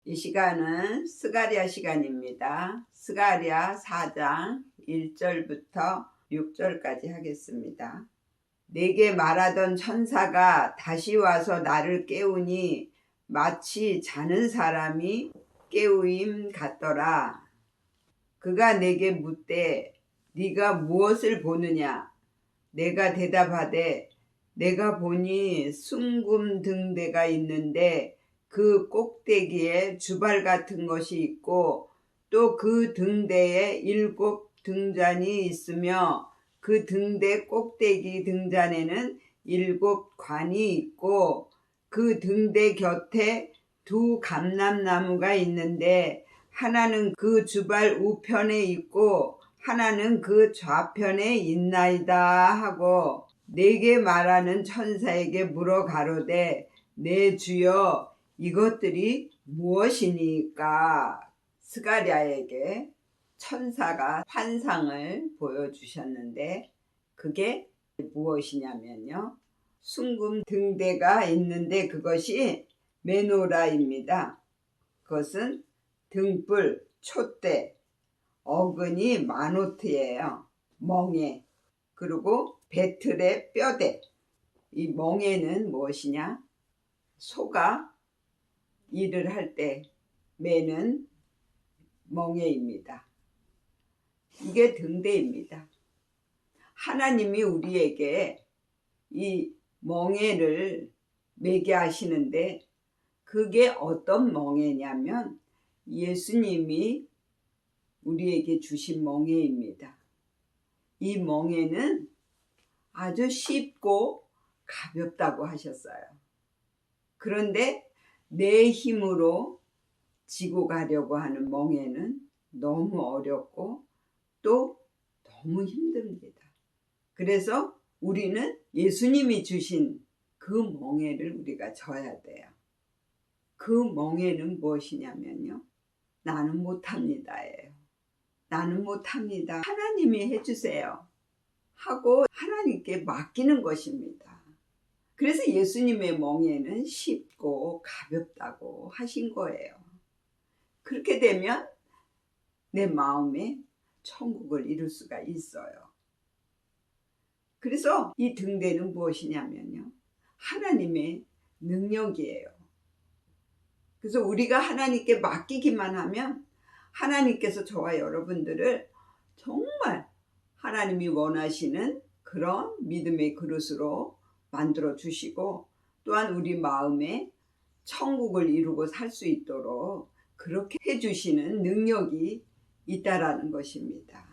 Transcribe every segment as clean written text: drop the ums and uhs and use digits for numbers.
이 시간은 스가랴 시간입니다. 스가랴 4장 1절부터 6절까지 하겠습니다. 내게 말하던 천사가 다시 와서 나를 깨우니 마치 자는 사람이 깨우임 같더라. 그가 내게 묻되 네가 무엇을 보느냐? 내가 대답하되 내가 보니 숭금 등대가 있는데 그 꼭대기에 주발 같은 것이 있고 또 그 등대에 7 등잔이 있으며 그 등대 꼭대기 등잔에는 7 관이 있고 그 등대 곁에 2 감람나무가 있는데 하나는 그 주발 우편에 있고 하나는 그 좌편에 있나이다 하고 내게 말하는 천사에게 물어 가로되 내 주여 이것들이 무엇이니까? 스가랴에게 천사가 환상을 보여주셨는데 그게 무엇이냐면요, 숭금 등대가 있는데 그것이 메노라입니다. 그것은 등불, 촛대, 어근이 마노트예요. 멍에, 그리고 배틀의 뼈대. 이 멍에는 무엇이냐? 소가 일을 할 때 매는 멍에입니다. 이게 등대입니다. 하나님이 우리에게 이 멍에를 매게 하시는데 그게 어떤 멍에냐면 예수님이 우리에게 주신 멍에입니다. 이 멍에는 아주 쉽고 가볍다고 하셨어요. 그런데 내 힘으로 지고 가려고 하는 멍에는 너무 어렵고 또 너무 힘듭니다. 그래서 우리는 예수님이 주신 그 멍에를 우리가 져야 돼요. 그 멍에는 무엇이냐면요, 나는 못합니다예요. 나는 못합니다. 하나님이 해주세요 하고 하나님께 맡기는 것입니다. 그래서 예수님의 멍에는 쉽고 가볍다고 하신 거예요. 그렇게 되면 내 마음에 천국을 이룰 수가 있어요. 그래서 이 등대는 무엇이냐면요, 하나님의 능력이에요. 그래서 우리가 하나님께 맡기기만 하면 하나님께서 저와 여러분들을 정말 하나님이 원하시는 그런 믿음의 그릇으로 만들어 주시고 또한 우리 마음에 천국을 이루고 살 수 있도록 그렇게 해주시는 능력이 있다라는 것입니다.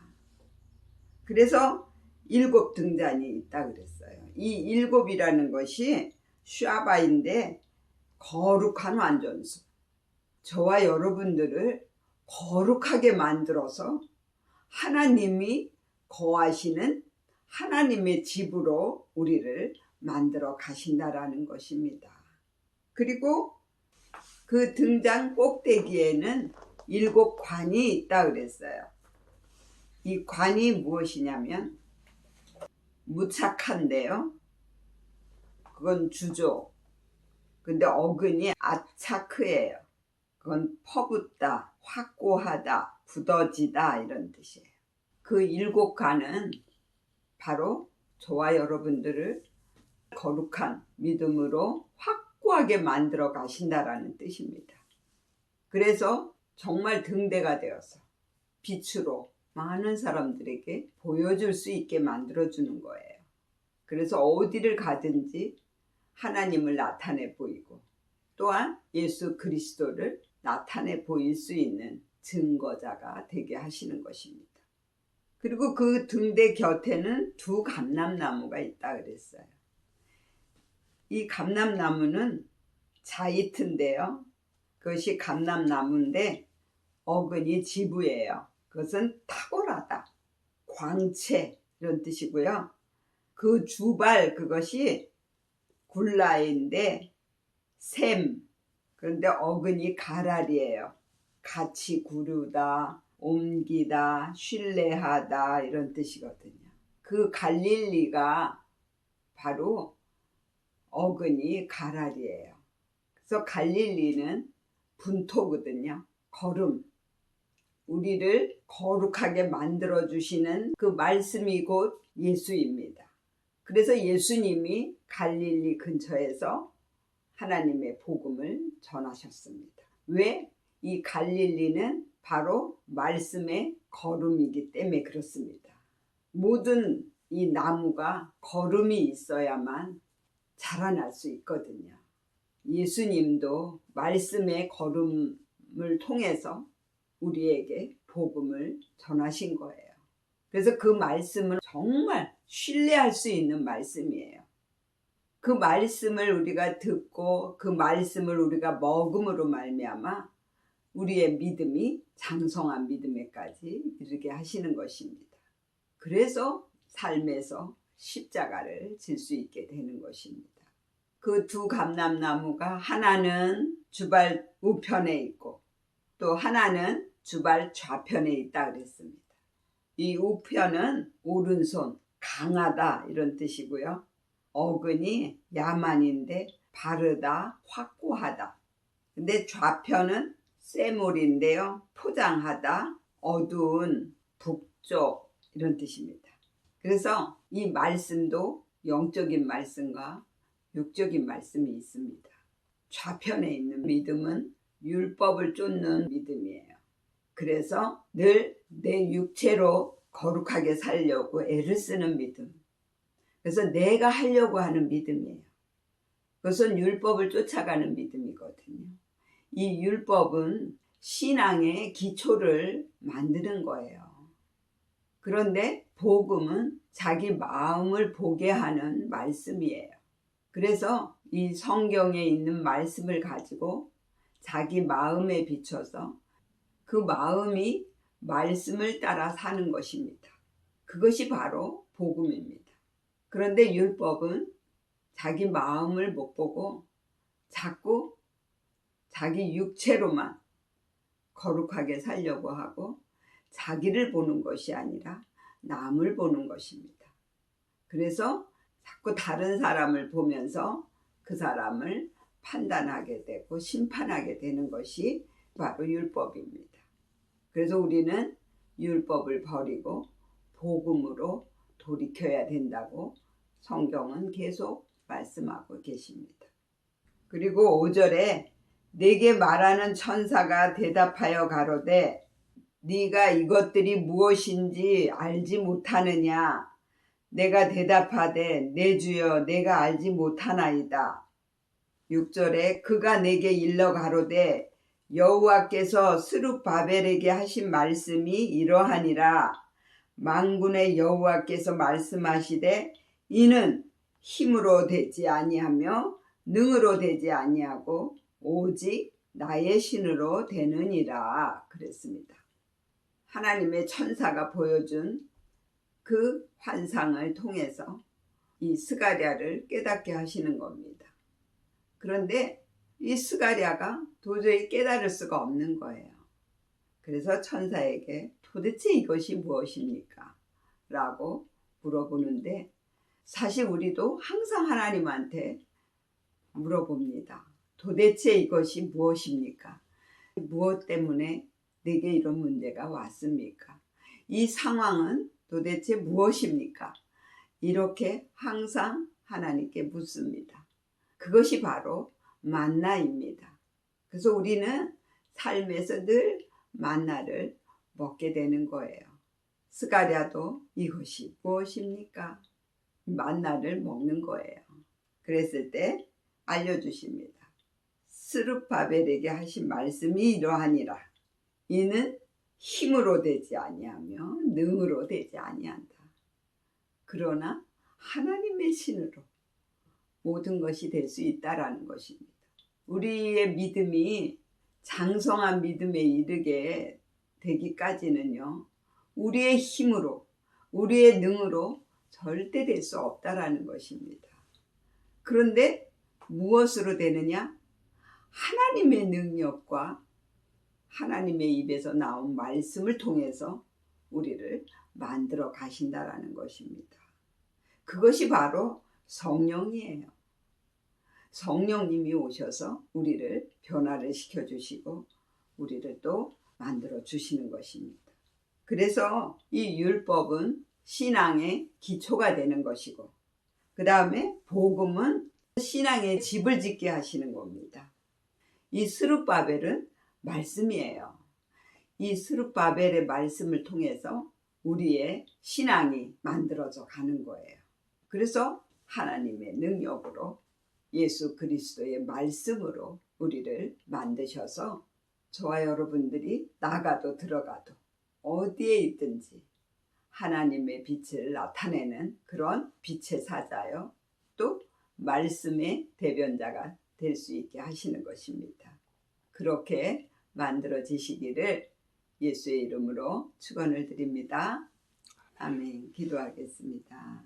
그래서 7 등잔이 있다 그랬어요. 이 7이라는 것이 샤바인데 거룩한 완전수. 저와 여러분들을 거룩하게 만들어서 하나님이 거하시는 하나님의 집으로 우리를 만들어 가신다라는 것입니다. 그리고 그 등잔 꼭대기에는 7 관이 있다 그랬어요. 이 관이 무엇이냐면 무착한데요, 그건 주조. 근데 어근이 아차크예요. 그건 퍼붓다, 확고하다, 굳어지다 이런 뜻이에요. 그 7 관은 바로 저와 여러분들을 거룩한 믿음으로 확고하게 만들어 가신다라는 뜻입니다. 그래서 정말 등대가 되어서 빛으로 많은 사람들에게 보여줄 수 있게 만들어주는 거예요. 그래서 어디를 가든지 하나님을 나타내 보이고 또한 예수 그리스도를 나타내 보일 수 있는 증거자가 되게 하시는 것입니다. 그리고 그 등대 곁에는 2 감람나무가 있다 그랬어요. 이 감람나무는 자이트인데요, 그것이 감람나무인데 어근이 지부예요. 그것은 탁월하다, 광채 이런 뜻이고요. 그 주발, 그것이 굴라인데 샘, 그런데 어근이 가랄이에요. 같이 구르다, 옮기다, 신뢰하다 이런 뜻이거든요. 그 갈릴리가 바로 어근이 가랄이에요. 그래서 갈릴리는 분토거든요. 거름. 우리를 거룩하게 만들어주시는 그 말씀이 곧 예수입니다. 그래서 예수님이 갈릴리 근처에서 하나님의 복음을 전하셨습니다. 왜? 이 갈릴리는 바로 말씀의 거름이기 때문에 그렇습니다. 모든 이 나무가 거름이 있어야만 자라날 수 있거든요. 예수님도 말씀의 거름을 통해서 우리에게 복음을 전하신 거예요. 그래서 그 말씀은 정말 신뢰할 수 있는 말씀이에요. 그 말씀을 우리가 듣고 그 말씀을 우리가 먹음으로 말미암아 우리의 믿음이 장성한 믿음에까지 이르게 하시는 것입니다. 그래서 삶에서 십자가를 질 수 있게 되는 것입니다. 그 두 감람나무가 하나는 주발 우편에 있고 또 하나는 주발 좌편에 있다 그랬습니다. 이 우편은 오른손, 강하다 이런 뜻이고요. 어근이 야만인데 바르다, 확고하다. 근데 좌편은 쇠물인데요. 포장하다, 어두운, 북쪽 이런 뜻입니다. 그래서 이 말씀도 영적인 말씀과 육적인 말씀이 있습니다. 좌편에 있는 믿음은 율법을 쫓는 믿음이에요. 그래서 늘 내 육체로 거룩하게 살려고 애를 쓰는 믿음. 그래서 내가 하려고 하는 믿음이에요. 그것은 율법을 쫓아가는 믿음이거든요. 이 율법은 신앙의 기초를 만드는 거예요. 그런데 복음은 자기 마음을 보게 하는 말씀이에요. 그래서 이 성경에 있는 말씀을 가지고 자기 마음에 비춰서 그 마음이 말씀을 따라 사는 것입니다. 그것이 바로 복음입니다. 그런데 율법은 자기 마음을 못 보고 자꾸 자기 육체로만 거룩하게 살려고 하고 자기를 보는 것이 아니라 남을 보는 것입니다. 그래서 자꾸 다른 사람을 보면서 그 사람을 판단하게 되고 심판하게 되는 것이 바로 율법입니다. 그래서 우리는 율법을 버리고 복음으로 돌이켜야 된다고 성경은 계속 말씀하고 계십니다. 그리고 5절에 내게 말하는 천사가 대답하여 가로되 네가 이것들이 무엇인지 알지 못하느냐. 내가 대답하되 내 주여 내가 알지 못하나이다. 6절에 그가 내게 일러 가로되 여호와께서 스룹바벨에게 하신 말씀이 이러하니라. 만군의 여호와께서 말씀하시되 이는 힘으로 되지 아니하며 능으로 되지 아니하고 오직 나의 신으로 되느니라 그랬습니다. 하나님의 천사가 보여준 그 환상을 통해서 이 스가랴를 깨닫게 하시는 겁니다. 그런데 이 스가랴가 도저히 깨달을 수가 없는 거예요. 그래서 천사에게 도대체 이것이 무엇입니까? 라고 물어보는데 사실 우리도 항상 하나님한테 물어봅니다. 도대체 이것이 무엇입니까? 무엇 때문에 내게 이런 문제가 왔습니까? 이 상황은 도대체 무엇입니까? 이렇게 항상 하나님께 묻습니다. 그것이 바로 만나입니다. 그래서 우리는 삶에서 늘 만나를 먹게 되는 거예요. 스가랴도 이것이 무엇입니까? 만나를 먹는 거예요. 그랬을 때 알려주십니다. 스룹바벨에게 하신 말씀이 이러하니라. 이는 힘으로 되지 아니하며 능으로 되지 아니한다. 그러나 하나님의 신으로 모든 것이 될 수 있다라는 것입니다. 우리의 믿음이 장성한 믿음에 이르게 되기까지는요. 우리의 힘으로 우리의 능으로 절대 될 수 없다라는 것입니다. 그런데 무엇으로 되느냐? 하나님의 능력과 하나님의 입에서 나온 말씀을 통해서 우리를 만들어 가신다라는 것입니다. 그것이 바로 성령이에요. 성령님이 오셔서 우리를 변화를 시켜주시고 우리를 또 만들어 주시는 것입니다. 그래서 이 율법은 신앙의 기초가 되는 것이고 그 다음에 복음은 신앙의 집을 짓게 하시는 겁니다. 이 스룹바벨은 말씀이에요. 이 스룹바벨의 말씀을 통해서 우리의 신앙이 만들어져 가는 거예요. 그래서 하나님의 능력으로 예수 그리스도의 말씀으로 우리를 만드셔서 저와 여러분들이 나가도 들어가도 어디에 있든지 하나님의 빛을 나타내는 그런 빛의 사자요, 또 말씀의 대변자가 될 수 있게 하시는 것입니다. 그렇게 만들어지시기를 예수의 이름으로 축원을 드립니다. 아멘. 기도하겠습니다.